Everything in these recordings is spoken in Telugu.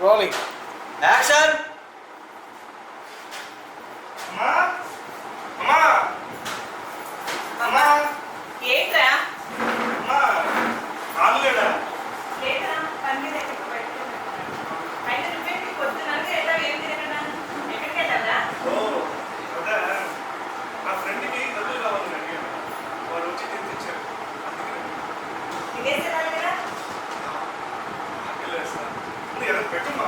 Rolling action. అమ్మా అమ్మా అమ్మా ఏంట్రా? అమ్మా ఆన్లేడా లేదురా, పని మీద ఎక్కడికి బయటకు అయితే నువ్వేంటి పొద్దుననగా ఎలా ఏం తిరగడా? ఎక్కడికి వెళ్ళావురా? ఓ అదా నా ఫ్రెండ్కి డబ్బులు కావాలని అడిగాను. వాడు వచ్చి తెచ్చిచ్చారు. తినేసి వెళ్ళాలి కదా? వెళ్ళేస్తా ఏదో పెట్టుమా.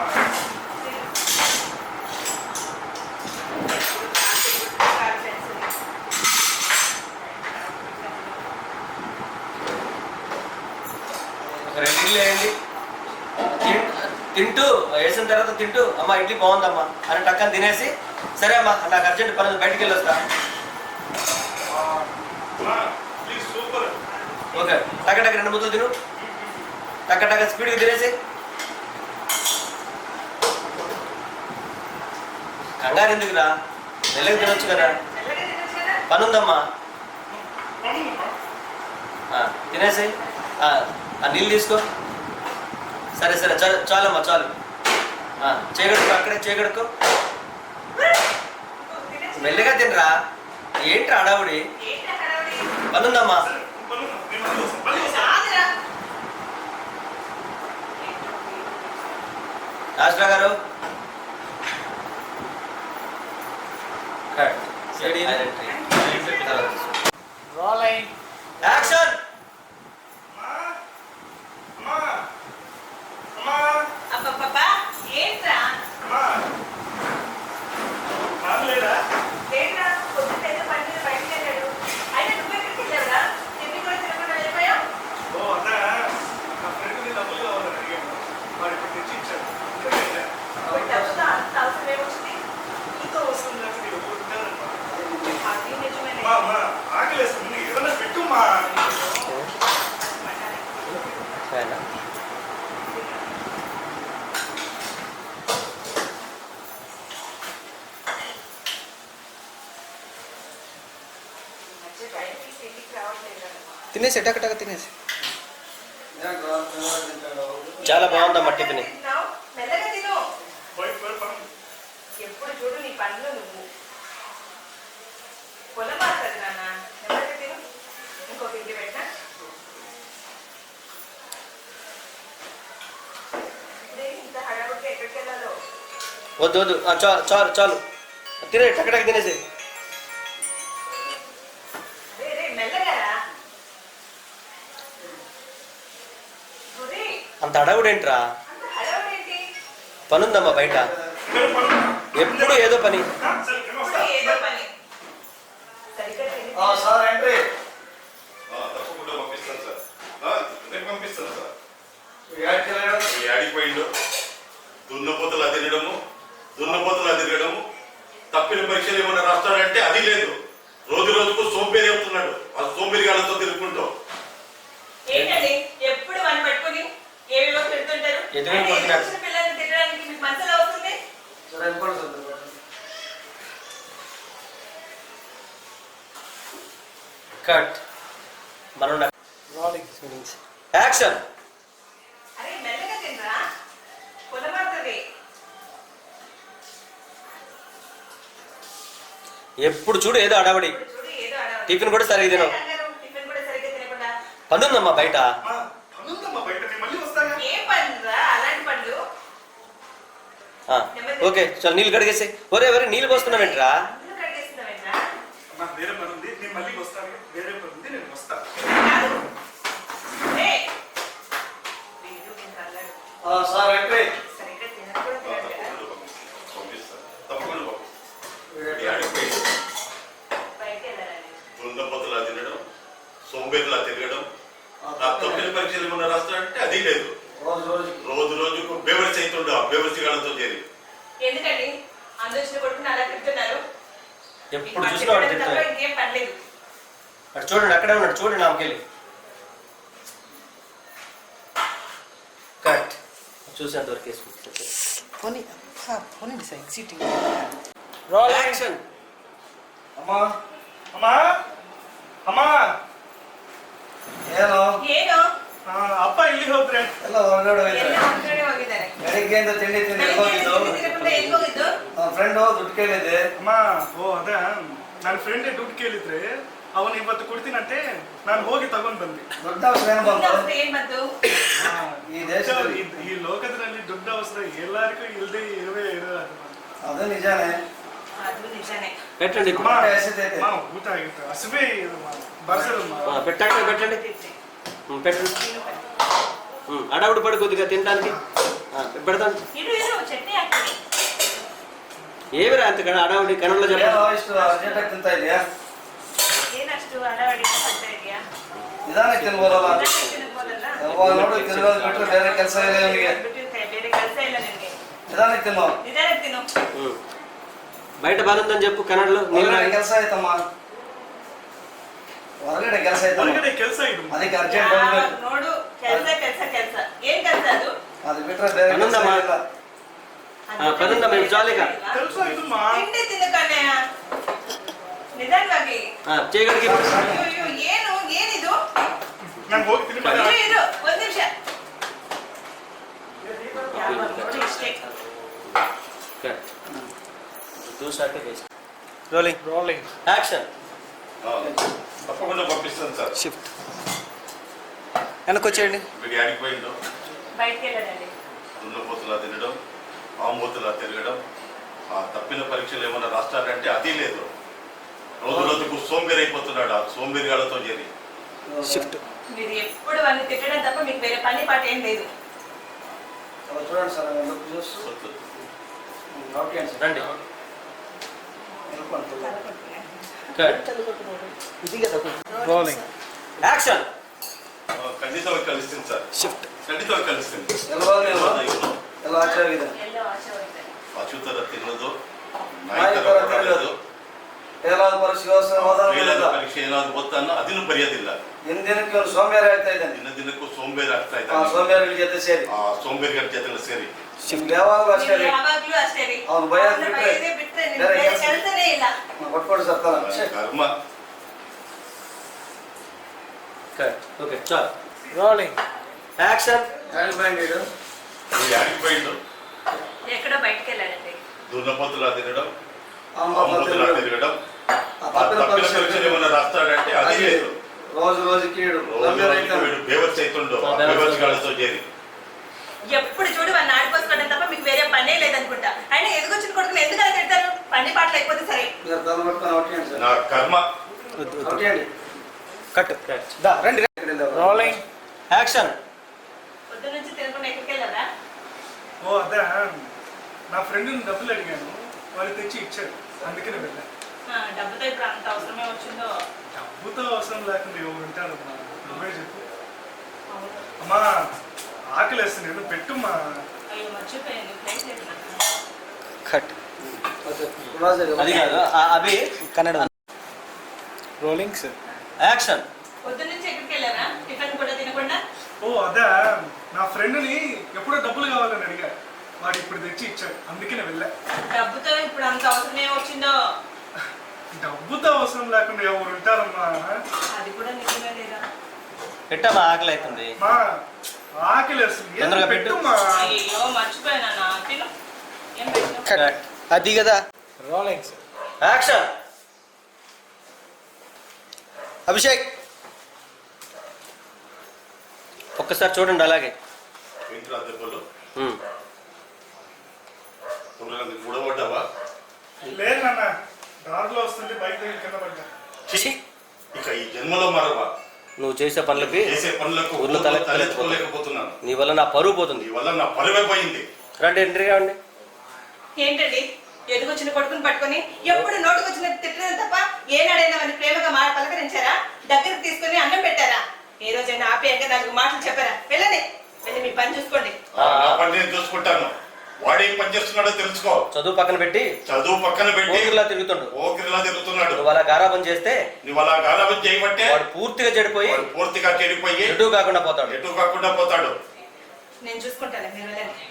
రెండు ఇడ్లీ వేయండి. తింటూ వేసిన తర్వాత తింటూ అమ్మ ఇడ్లీ బాగుందమ్మా అని టక్కని తినేసి, సరే అమ్మా నాకు అర్జెంట్ పని బయటికి వెళ్ళొస్తా. Please super. ఓకే, టక్క రెండు ముద్దలు తిను, టక్క స్పీడ్గా తినేసి. కంగారు ఎందుకురా, మెల్లగా తినొచ్చు కదా, పని ఉందమ్మా. తినేసి ఆ నీళ్ళు తీసుకో. సరే చాలమ్మా చాలు. చేయగడుకో, అక్కడే చేయగడుకో. మెల్లగా తినరా, ఏంట్రా అడావుడి, పని ఉందమ్మా. రాష్ట్ర గారు రోలింగ్ యాక్షన్. అబ్బబ్బబ్బా, ఏంట్రా? ఆన్లేడా లేదురా, పొద్దున్న ఏదో పని మీద బయటకు వెళ్ళాడు. అయితే నువ్వెక్కడికి వెళ్ళావురా? తిండి కూడా తినకుండా వెళ్ళిపోయావు. ఓ అదా నా ఫ్రెండ్కి డబ్బులు కావాలని అడిగాను. వాడు ఇప్పుడు తెచ్చిచ్చారు. డబ్బుతో అంత అవసరం ఏమొచ్చింది? ఇంత వస్తుంది నాకు నీకు ఉంటానమ్మా. అది నిజమేలే. అమ్మా ఆకలేస్తుంది, ఏదైనా పెట్టుమా. తినేసి టక తినేసి. చాలా బాగుందమ్మా టిఫిన్. మెల్లగా తిను. బయట పని ఎప్పుడు చూడు నీ పనులు నువ్వు. పొలం మాట్లాడు నాన్న, మెల్లగా తిను. ఇంకొక ఇంటి పెట్టినా ఇప్పుడే ఇంత హడావుడిగా ఎక్కడికి వెళ్ళాలో. వద్దు చాలు తినే, టక్క తినేసి. రే మెల్లగారా. అంత అడవుడేంట్రా, అంత హడావుడేంటి? పని ఉందమ్మా బయట, ఎప్పుడు ఏదో పని. ఏదో పని. సరిగ్గా తిని. Sir entry. తప్పకుండా పంపిస్తాను సార్. రేపు పంపిస్తాను సార్. యాడికి యాడికి పోయిండు? దున్నపోతలు తిరగడము, తప్పిన పరీక్షలు ఏమన్నా రాస్తాడంటే అది లేదు. రోజుకు సోంపేరి అవుతున్నాడు. ఆ సోంపేరి గాళ్ళతో తిరుగుకుంటాం. ఏంటండి ఎప్పుడు వన్ పట్టుకుని ఏవేవో తిడుతుంటారు? పిల్లల్ని తిట్టడానికి మీకు మనసులో అవుతుంది. కట్. మనం రోలింగ్ యాక్షన్. అరే మెల్లగా తినరా, పొలమాడుతుంది. ఎప్పుడు చూడు ఏదో అడవడి. చూడు ఏదో అడవాలి. టిఫిన్ కూడా సరిగ్గా తినవు. టిఫిన్ కూడా సరిగ్గా తినకుండా. పని ఉందమ్మా బయట. పనుందమ్మా బయట, నేను మళ్ళీ వస్తాగా. ఏం పనురా అలాంటి పనులు? ఓకే చాలు, నీళ్ళు కడిగేసి. ఒరే నీళ్ళు పోస్తున్నావేంట్రా? అందులో కడిగేస్తున్నావేంట్రా? అమ్మా వేరే పని ఉంది, నేను మళ్ళీ వస్తాను. వేరే పని ఉంది, నేను వస్తా. కాదు. వీడు ఇంకా అల్లాడు. Sir entry. సరిగ్గా తినకు కూడా తినడు కదా. పంపిస్తాను. తప్పకుండా పంపిస్తాను. యాడికి పోయిండు? బయటికి వెళ్ళాలని. దున్నపోతలా తినడం, సోంబేరిలా తిరగడం, ఆ తప్పిన పరీక్షలు ఏమన్నా రాస్తాడంటే అది లేదు. రోజుకు బేవర్స్ అవుతుండే ఆ బేవర్స్ గాళ్ళతో చేరి. ఎందుకండి అందరిని కొట్టుకుని అలా తింటున్నారు? ఎప్పుడు చూసినా వాడు తింటాడు. ఇంకేం పర్లేదు. అటు చూడండి, అక్కడే ఉన్నాడు చూడండి. నాకెళ్ళి కట్. చూసాను దొరికేసుకుంటుంది. పోనీ సార్ ఎగ్జిటింగ్. Rolling action. అమ్మా ಅಮ್ಮ ಏನು ಏನು ಅಪ್ಪ ಇಲ್ಲಿ ಹೋದ್ರೆ ಎಲ್ಲ ಹೊರಗಡೆ ಎಲ್ಲ ಹೋಗಿದ್ದಾರೆ. ಹೊರಗಡೆ ಹೋಗಿದ್ದಾರೆ. ಬೆಳಿಗ್ಗೆ ಅಂತ ತಿಂಡಿ ತಿಂದು ಬೆಳಿಗ್ಗೆ ಹೋಗಿದ್ದು ತಿಂಡಿ ತಿನ್ನకుండా ಎಲ್ಲಿಗೆ ಹೋಗಿದ್ದು? ನನ್ನ ಫ್ರೆಂಡು ದುಡ್ಡು ಕೇಳಿದ್ದೆ. ಅಮ್ಮ ಓ ಅದ ನನ್ನ ಫ್ರೆಂಡೇ ದುಡ್ಡು ಕೇಳಿದ್ರೆ ಅವನು ಇವತ್ತು ಕೊಡ್ತೀನಂತೆ ನಾನು ಹೋಗಿ ತಗೊಂಡ್ ಬಂದೆ. ದೊಡ್ಡ ಅವಸರ ಏನು ನಿನ್ನ ಬಂತು ಅವಸ್ಥೆ ಏನ್ ಬಂತು? ಈ ದೇಶದಲ್ಲಿ? ಈ ಲೋಕದಲ್ಲಿ ದುಡ್ಡು ಅವಸರ ಎಲ್ಲರಿಗೂ ಇಲ್ಲದೆ ಇರೋದು. ಅದು ನಿಜಾನೇ. ಅದು ನಿಜಾನೇ. పెట్టండి ಅಮ್ಮ, ಹೊಟ್ಟೆ ಹಸಿತೈತೆ. ಅಮ್ಮ, ಊಟ ಆಗಿತ್ತು ಹಸುವೆ ಬರ್ಸದಮ್ಮ. పెట్టండి పెట్టండి పెట్టండి అడవుడు పడి కొద్దిగా తినడానికి పెడతాను. ఇరు ఇరు చట్నీ ಹಾಕ್ತೀನಿ. ఏమిరా అంత అడవుడి కనంలో ಏನೋ చెప్పండి. ಇಷ್ಟು ಅರ್ಜೆಂಟಾಗಿ ತಿಂತಾ ಇದೆಯಾ? ಏನಷ್ಟು ಅಡವಡಿ ಮಾಡ್ತಾ ಇದೀಯಾ? ನಿಧಾನಕ್ಕೆ ತಿನ್ಬೋದಲ್ಲ? ತಿನ್ನಬಹುದಲ್ಲ? ಯಾವಾಗ ನೋಡು ತಿರ್ಗೋದು ಬಿಟ್ಟರೆ ಬೇರೆ ಕೆಲಸ ಇಲ್ಲ ಇವನಿಗೆ. ಬೇರೆ ಕೆಲಸ ಇಲ್ಲ ನಿನಗೆ. ನಿಧಾನಕ್ಕೆ ತಿನ್ನು. ನಿಧಾನಕ್ಕೆ ತಿನ್ನು. బయట బాగుందని చెప్పు కన్నడలో. ಹೊರಗಡೆ ಕೆಲಸ ಆಯ್ತಮ್ಮ, ಹೊರಗಡೆ ಕೆಲಸ ಆಯ್ತಮ್ಮ, ಹೊರಗಡೆ ಕೆಲಸ ಇದು. ಅದಕ್ಕೆ ಅರ್ಜೆಂಟ್ ಯಾವಾಗ ಹೋಗ್ಬೇಕು. ನೋಡು ಕೆಲಸ ಕೆಲಸ ಕೆಲಸ. ಏನ್ ಕೆಲಸ ಅದು? ಅದು ಬಿಟ್ರೆ ಬೇರೆ ಕೆಲಸ ಹನ್ನೊಂದಮ್ಮ. ಇಲ್ಲ. పదండి మేము జాలీగా. ಕೆಲಸ ಇದು ತಿಂಡಿ ತಿನ್ನು ಕಣಯ್ಯ. ನಿಧಾನವಾಗಿ. చేయగలిగి ಅಯ್ಯೋ ಅಯ್ಯೋ ಏನು ಏನಿದು? ನಾನು ಹೋಗಿ ತಿನ್ನಿ ಇರು ಇರು ಒಂದ್ ನಿಮಿಷ. ಯಾವಾಗ ನೋಡು ಇಷ್ಟೇ. Rolling rolling action. తప్పకుండా పంపిస్తాను సార్. షిఫ్ట్ వెనకొచ్చేయండి. వీడి ఆడిపోయిండు, బయటికి వెళ్ళదండి. దున్నపోతులా తినడం, ఆంబోతులా తిరగడం, ఆ తప్పిన పరీక్షలు ఏమన్నా రాష్ట్రాలంటే అది లేదు. రోజు రోజుకు సోంబేరి అయిపోతున్నాడు ఆ సోంబేరిగాళ్ళతో చేరి. షిఫ్ట్ మీరు ఎప్పుడు వాళ్ళని తిట్టడం తప్ప మీకు వేరే పని పాట ఏం లేదు. అలా చూడండి సార్, లుక్ చూస్తూ ఓకే సార్. రండి. వెళ్ళిపోండి. Rolling action. ఖండితంగా కలుస్తుంది సార్, షిఫ్ట్ ಖಂಡಿತವಾಗಿ ಕಲಿಸ್ತೀನಿ. ಎಲ್ಲೋ ನೀವು ಎಲ್ಲ ಆಚೆ ಆಗಿದೆ. ಎಲ್ಲೋ ಆಚೆ ಹೋಗ್ತಾರೆ. ಅಚ್ಯುತರ ತಿನ್ನೋದು, ನಾಯಕರ ನಾಯಕರ ತಿನ್ನೋದು. ಏನಾದ್ರು ಪರೀಕ್ಷೆ ಹೋದ ಪರೀಕ್ಷೆ ಏನಾದ್ರು ಗೊತ್ತನ್ನ ಅದನ್ನು ಬರೆಯೋದಿಲ್ಲ. ದಿನಕ್ಕೆ ಒಂದು ಸೋಂಬೇರಿ ಆಗ್ತಾ ಇದ್ದಾನೆ. ದಿನಕ್ಕೂ ಸೋಂಬೇರಿ ಆಗ್ತಾ ಆ ಇದ್ದಾನೆ. ಸೋಂಬೇರಿಗಳ ಜೊತೆ ಸೇರಿ ಆ ಸೋಂಬೇರಿಗಳ ಜೊತೆ ಸೇರಿ ನಿಮ್ಗೆ ಯಾವಾಗಲೂ ಅಷ್ಟೇ ನೀವು ರೀ. ಯಾವಾಗ್ಲೂ ಅಷ್ಟೇ ರೀ. ಅವ್ನು ಭಯ ಅವ್ನ ಬಿಟ್ರೆ ಭಯದೇ ಬಿಟ್ರೆ ನಿಮ್ಗೆ ಬೇರೆ ಬೇರೆ ಕೆಲ್ಸ ಕೆಲಸನೇ ಇಲ್ಲ. ಕೊಟ್ಕೊಡಿ ಸರ್ ತಲ. ಕರ್ಮ. ఓకే చాలు. Rolling action. హ్యాండ్ ఆడిపోయిండు, ఎక్కడో బయటికి వెళ్ళాడండి. దున్నపోతులా తినడం, అమ్మ ఆంబోతులా తిరగడం, ఆ తప్పిన పరీక్షలు ఏమన్నా రాస్తాడంటే అది లేదు. రోజు రోజు కీడు వీడు బేవర్స్ అవుతుండో బేవర్స్గాళ్ళతో చేరి. ఎప్పుడు చూడు వాడిని ఆడిపోసుకోవడం తప్ప మీకు వేరే పనే లేదనుకుంటా. ఆయన ఎదుగొచ్చిన కొడుకుని ఎందుకు అలా తిడతారు? పని పాట లేకపోతే సరే. మీరు తల పట్టుకొని అవుట్ సార్. నా కర్మ. అవుట్ చేయండి. కట్. రండి. Rolling action. పొద్దు నుంచి తినకుండా ఎక్కడికి వెళ్ళారా? ఓ అదే నా ఫ్రెండ్ని డబ్బులు అడిగాను, వాళ్ళు తెచ్చి ఇచ్చారు, అందుకనే వెళ్ళా. డబ్బుతో ఇప్పుడు అంత అవసరమే వచ్చిందో. డబ్బుతో అవసరం లేకుండా ఎవరు ఉంటారమ్మా, నువ్వే చెప్పు. అమ్మా ఆకలి వేస్తుంది, ఏదో పెట్టుమ్మా. అయ్యో మర్చిపోయాను, ప్లేట్ లేదు నాకు. కట్. రాజు అది కాదు Abhi Kannada. Rolling sir. Action. పొద్దు నుంచి ఎక్కడికి వెళ్ళారా? టిఫిన్ కూడా తినకుండా. ఓ అదే నా ఫ్రెండ్ని ఎప్పుడో డబ్బులు కావాలని అడిగా, వాడు ఇప్పుడు తెచ్చి ఇచ్చాడు, అందుకనే వెళ్ళా. డబ్బుతో ఇప్పుడు అంత అవసరమే వచ్చిందో. డబ్బుతో అవసరం లేకుండా ఎవరు ఉంటారమ్మా. అది కూడా నిజమే లేదా? పెట్టమ్మా, ఆకలి అవుతుంది. మా ఆకలి వేస్తుంది, ఏదో తొందరగా పెట్టు. అయ్యో పెట్టుమ్మా. మర్చిపోయానా? తిను. ఏం పెట్టు? కట్. అది కదా. Rolling sir. యాక్షన్. అభిషేక్ ఒక్కసారి చూడండి అలాగే. ఏంట్రా దెబ్బలు? గొడవడ్డావా? లేదు నాన్న, దారిలో వస్తుంది బైక్ దగ్గర కింద పడ్డా. ఇక ఈ జన్మలో మరవా. నువ్వు చేసే పనులకి చేసే పనులకు ఊర్లో తలెత్తుకోలేకపోతున్నాను. నీ వల్ల నా పరువు పోతుంది. నీ వల్ల నా పరువే పోయింది. రండి, ఎంట్రీ కావండి. ఏంటండి ఎదుగొచ్చిన కొడుకుని పట్టుకొని ఎప్పుడు నోటుకొచ్చిన తిట్టడం తప్ప ఏనాడైనా వాడిని ప్రేమగా పలకరించారా? దగ్గరికి తీసుకుని అన్నం పెట్టారా? ఏ రోజైనా ఆప్యాయంగా 4 మాటలు చెప్పారా? వెళ్ళండి, వెళ్ళి మీ పని చూసుకోండి. నా పని నేను చూసుకుంటాను. వాడేం పని చేస్తున్నాడో తెలుసుకో. చదువు పక్కన పెట్టి చదువు పక్కన పెట్టి ఊరిలా తిరుగుతుండు. ఓకిరిలా తిరుగుతున్నాడు. నువ్వు అలా గారాబం చేస్తే నువ్వు అలా గారాబం చేయబట్టే వాడు పూర్తిగా చెడిపోయి వాడు పూర్తిగా చెడిపోయి ఎటు కాకుండా పోతాడు. ఎటు కాకుండా పోతాడు. నేను చూసుకుంటాను, మీరు వెళ్ళండి.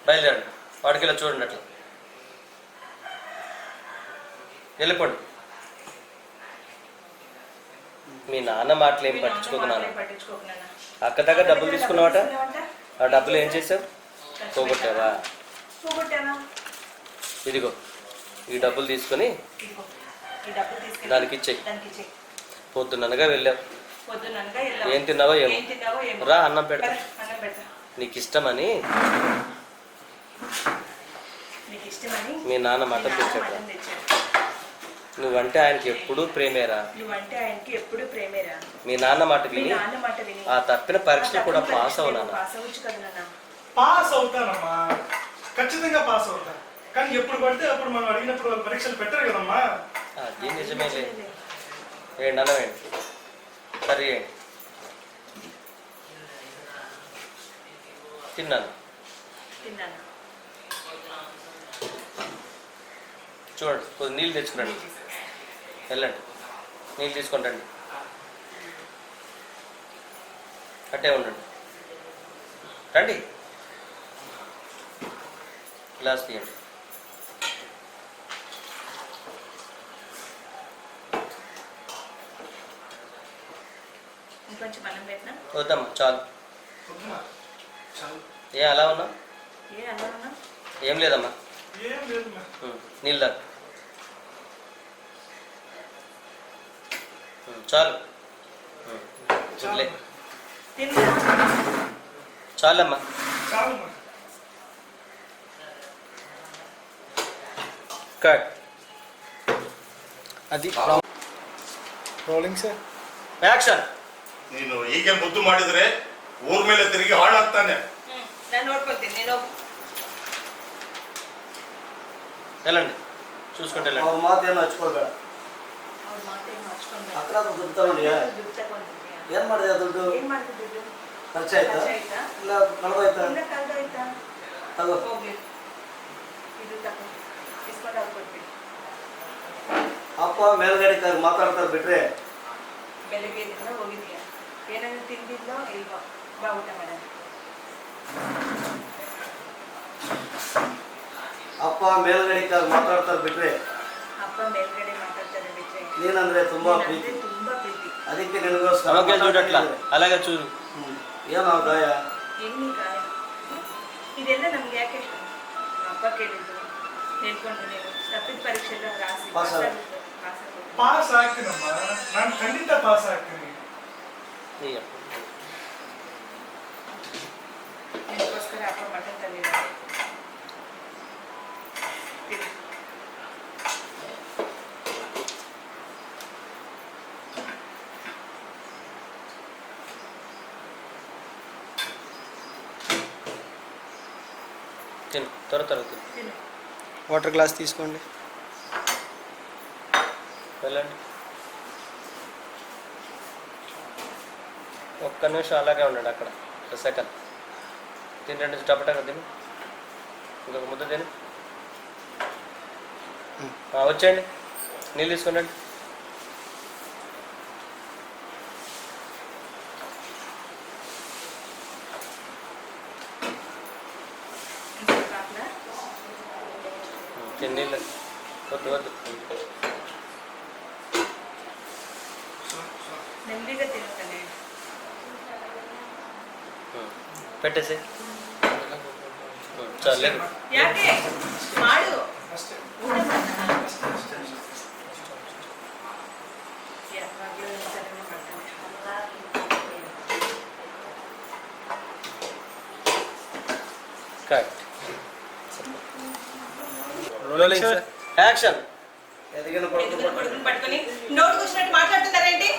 బయలుదేరండి. వాడికి ఇలా చూడండి, అట్లా వెళ్ళిపోండి. మీ నాన్న మాటలు ఏం పట్టించుకోకున్నాను. పట్టించుకోకున్నాను. అక్క దగ్గర డబ్బులు తీసుకున్నావట, ఆ డబ్బులు ఏం చేసావు? పోగొట్టావా? పోగొట్టానా? ఇదిగో ఈ డబ్బులు తీసుకొని ఇదిగో, ఈ డబ్బులు తీసుకెళ్ళి దానికి ఇచ్చేయి. దానికి ఇచ్చేయి. పొద్దున్ననగా వెళ్ళావు, పొద్దున్ననగా వెళ్ళావు. ఏం తిన్నావో ఏం ఏమో. తిన్నావో ఏమో. రా అన్నం పెడతా. పద, అన్నం పెడతా. నీకు ఇష్టమని నీకు ఇష్టమని మీ నాన్న మీ మటన్ నాన్న తెచ్చాడు. మటన్ తెచ్చాడు. నువ్వంటే ఆయనకి ఎప్పుడూ ప్రేమేరా. నువ్వంటే ఆయనకి ఎప్పుడు ప్రేమేరా. మీ నాన్న మాట మీ విని నాన్న మాట విని ఆ తప్పిన పరీక్షలు కూడా పాస్ అవునా? పాస్ అవ్వచ్చు కదా నాన్న. పాస్ అవుతానమ్మా, ఖచ్చితంగా పాస్ అవుతా. కానీ ఎప్పుడు పడితే అప్పుడు మనం అడిగినప్పుడు వాళ్ళు పరీక్షలు పెట్టరు కదమ్మా. అది నిజమేలే. వేయండి అన్న వేయండి, సరే వేయండి. తిన్నాను. తిన్నాను. చూడండి, కొద్ది నీళ్ళు తెచ్చుకురండి. వెళ్ళండి, నీళ్ళు తీసుకుంటండి. అట్టే ఉండండి. రండి, గ్లాస్ తీయండి. ఇంకొంచెం అన్నం పెట్టినా? వద్దమ్మా, చాలు. వద్దుమా, చాలు. ఏ అలా ఉన్నా? ఏ అన్నం అన్నా? ఏం లేదమ్మా. ఏం లేదమ్మా. నీళ్ళు తాగు. చాలు. వదిలే. తిన్నా? చాలమ్మా. చాలమ్మా. కట్. అది ರೋಲಿಂಗ್ ಸರ್. యాక్షన్. ನೀನು ಹೀಗೆ ಮುದ್ದು ಮಾಡಿದ್ರೆ ಊರ್ ಮೇಲೆ ತಿರುಗಿ ಹಾಳಾಗ್ತಾನೆ. ನಾನು ನೋಡ್ಕೊಳ್ತೀನಿ. నేను వెళ్ళండి, చూసుకుంటే వెళ్ళండి. ಅವ್ರ ಮಾತೇನು ಹಚ್ಕೊಳ್ಬೇಡ. ಅವ್ರ ಮಾತೇನು ಹಚ್ಕೊಂಡು ಹತ್ರ ದುಡ್ಡು ತಗೊಂಡಿಯಾ? ದುಡ್ಡು ತಗೊಂಡಿದ್ಯಾ? ಏನ್ ಮಾಡಿದೆ ಆ ದುಡ್ಡು? ಏನ್ ಮಾಡ್ತಿದ್ದೆ ದುಡ್ಡು? ಖರ್ಚಾಯ್ತಾ ಖರ್ಚಾಯ್ತಾ? ಇಲ್ಲ ಕಳೆದೋಯ್ತಾ? ಇಲ್ಲ ಕಳ್ದೋಯ್ತಾ? ತಗೋ. ಹೋಗ್ಲಿ, ಇದು ತಗೋ, ಇಸ್ಕೊಂಡು ಅವ್ರು ಕೊಟ್ಬಿಡಿ. ಅಪ್ಪ ಮೇಲ್ಗಡೆ ಮಾತಾಡ್ತಾರೆ ಬಿಟ್ರೆ ಬೆಳಗ್ಗೆಯಿಂದ ಹೋಗಿದ್ಯಾ? ಏನಾದ್ರು ತಿಂದಿದ್ಲೋ ಇಲ್ವೋ? ಬಾ ಊಟ ಮಾಡೋಣ. ಅಪ್ಪ ಮೇಲ್ಗಡೆ ಮಾತಾಡ್ತಾರೆ ಬಿಟ್ರೆ ಅಪ್ಪ ಮೇಲ್ಗಡೆ ಮಾತಾಡ್ತಾರೆ ಬಿಟ್ರೆ ನೀನಂದ್ರೆ ತುಂಬಾ ನೀನಂದ್ರೆ ಪ್ರೀತಿ. ತುಂಬಾ ಪ್ರೀತಿ. ಅದಕ್ಕೆ ನಿನಗೋಸ್ಕರ నమ్మకే చూడట్లా, అలాగే చూడు. ಏನೋ ಗಾಯ? ಹೆಂಗ್ ಗಾಯ? ಇದೆಲ್ಲ ನಮ್ಗೆ ಯಾಕೆ? ಅಪ್ಪ ಕೇಳಿದ್ದು ಹೇಳ್ಕೊಂಡು ನೀನು ತಪ್ಪಿದ ಪರೀಕ್ಷೆ ಎಲ್ಲ ರಾಸಿ ಪಾಸ್ ಆಗ. ಪಾಸ್ ಆಗ್ತೀನಮ್ಮ, ನಾನು ಖಂಡಿತ ಪಾಸ್ ಆಗ್ತೀನಿ. ನಿನಗೋಸ್ಕರ ಅಪ್ಪ ಮಟನ್ ತಂದಿದ್ದಾರೆ. తిను, త్వర త్వర తిను. తిను. వాటర్ గ్లాస్ తీసుకోండి. వెళ్ళండి. ఒక్క నిమిషం అలాగే ఉండండి అక్కడ, ఒక సెకండ్. తినండి, టపటగా తిను. ఇంకొక ముద్ద తిను. వచ్చేయండి, నీళ్ళు తీసుకోండి. ఇంకొక ఆకులా? తిని నీళ్ళు వద్దు వద్దు. నెమ్మదిగా తినుతానే. పెట్టేసి చాలు, లేదు. ಯಾಕೆ ಮಾಡು ಅಷ್ಟೇ. ಊಟ ಮಾಡ್ತಾನ? ಅಷ್ಟೇ, ಅಷ್ಟೇ, ಅಷ್ಟೇ. ಯಾವಾಗ್ಲೂ ಒಂದ್ಸಲನೇ ಮಾಡ್ತಾನೆ. కట్. Rolling sir. యాక్షన్. ఎదిగిన ఎదుగున కొడుకు కొడుకుని పట్టుకొని నోటుకు వచ్చినట్టు మాట్లాడుతున్నారేంటి?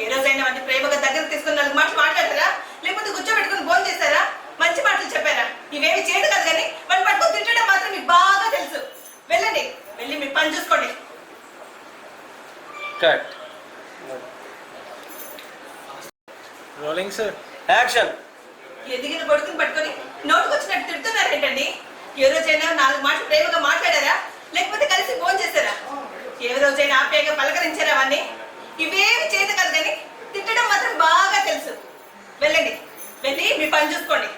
ఏ రోజైనా వాడిని ప్రేమగా దగ్గర తీసుకుని 4 మాటలు మాట్లాడతారా? లేకపోతే కూర్చోబెట్టుకుని ఫోన్ చేస్తారా? మంచి మాటలు చెప్పారా? ఇవేమి చేయదు కదా, కానీ వాళ్ళు పట్టుకొని తిట్టడం మాత్రం మీకు బాగా తెలుసు. వెళ్ళండి, వెళ్ళి మీ పని చూసుకోండి. కట్. Rolling sir. యాక్షన్. ఎదిగిన కొడుకుని పట్టుకొని నోటుకు వచ్చినట్టు తిడుతున్నారేంటండి? ఏ రోజైనా 4 మాటలు ప్రేమగా మాట్లాడారా? లేకపోతే కలిసి ఫోన్ చేశారా? ఏ రోజైనా ఆప్యాయంగా పలకరించారా వాడిని? ఇవేమి చేయదు కదా, కానీ తిట్టడం మాత్రం బాగా తెలుసు. వెళ్ళండి, వెళ్ళి మీ పని చూసుకోండి.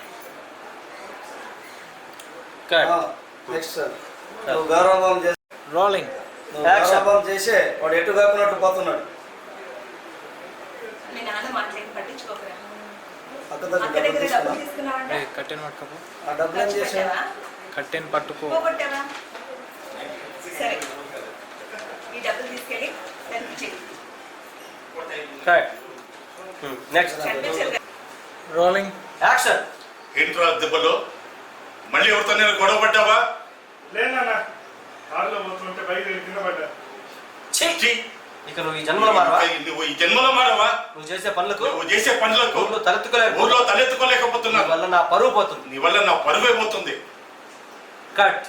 కట్. నెక్స్ట్ నువ్వు గౌరవం చేసి ರೋಲಿಂಗ್. నువ్వు గౌరవం చేసి వాడు ఎటు కాకున్నట్టు పోతున్నాడు. మీ నాన్న మాటలేని పట్టించుకోకరా. ఆ అక్క దగ్గర అక్క దగ్గర డబ్బులు డబ్బులు తీసుకున్నా. తీసుకున్నావంట కట్టెన్ పట్టుకోపో ఆ డబ్బులు ఏం ఖర్చు చేసావు? పెట్టావా? కట్టెన్ పట్టుకో పోగొట్టావా? సరే ఈ డబ్బులు తీసుకెళ్ళి దానికి చెయ్యి. నెక్స్ట్ కనిపించదు కదా. Rolling action. ఏంట్రా దెబ్బలు మళ్ళీ ఎవరితో నేను గొడవ పడ్డావా? లేదన్నా కారులో పోతుంటే బైక్ దగ్గర కింద పడ్డా. ఛీ! ఇక నువ్వు ఈ జన్మలో మారవా? నువ్వు ఈ జన్మలో మారవా? నువ్వు చేసే పనులకు నువ్వు చేసే పనులకు ఊళ్ళో తలెత్తుకోలేవు. ఊర్లో నీ తలెత్తుకోలేకపోతున్నా. వల్ల నా పరువు పోతుంది. నీ వల్ల నా పరువే పోతుంది. కట్.